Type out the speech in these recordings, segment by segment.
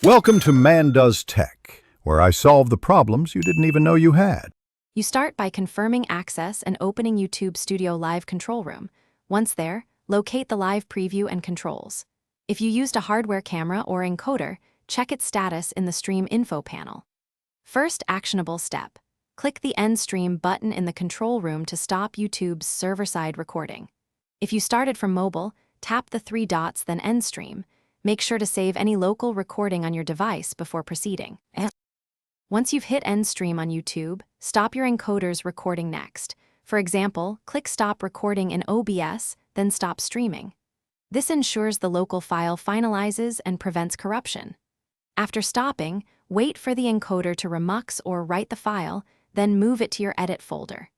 Welcome to Man Does Tech, where I solve the problems you didn't even know you had. You start by confirming access and opening YouTube Studio Live Control Room. Once there, locate the live preview and controls. If you used a hardware camera or encoder, check its status in the Stream Info panel. First actionable step. Click the End Stream button in the control room to stop YouTube's server-side recording. If you started from mobile, tap the three dots, then End Stream. Make sure to save any local recording on your device before proceeding. Once you've hit End Stream on YouTube, stop your encoder's recording next. For example, click Stop Recording in OBS, then Stop Streaming. This ensures the local file finalizes and prevents corruption. After stopping, wait for the encoder to remux or write the file, then move it to your Edit folder.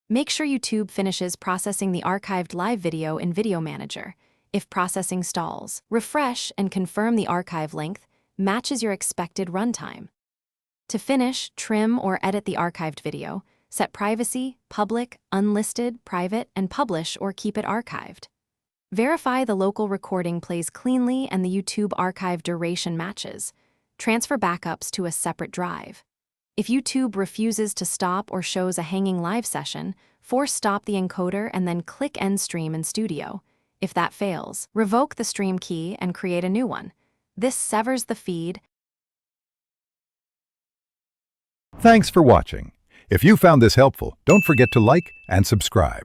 Make sure YouTube finishes processing the archived live video in Video Manager. If processing stalls, refresh and confirm the archive length matches your expected runtime. To finish, trim or edit the archived video, set privacy, public, unlisted, private, and publish or keep it archived. Verify the local recording plays cleanly and the YouTube archive duration matches. Transfer backups to a separate drive. If YouTube refuses to stop or shows a hanging live session, force stop the encoder and then click End Stream in Studio. If that fails, revoke the stream key and create a new one. This severs the feed. Thanks for watching. If you found this helpful, don't forget to like and subscribe.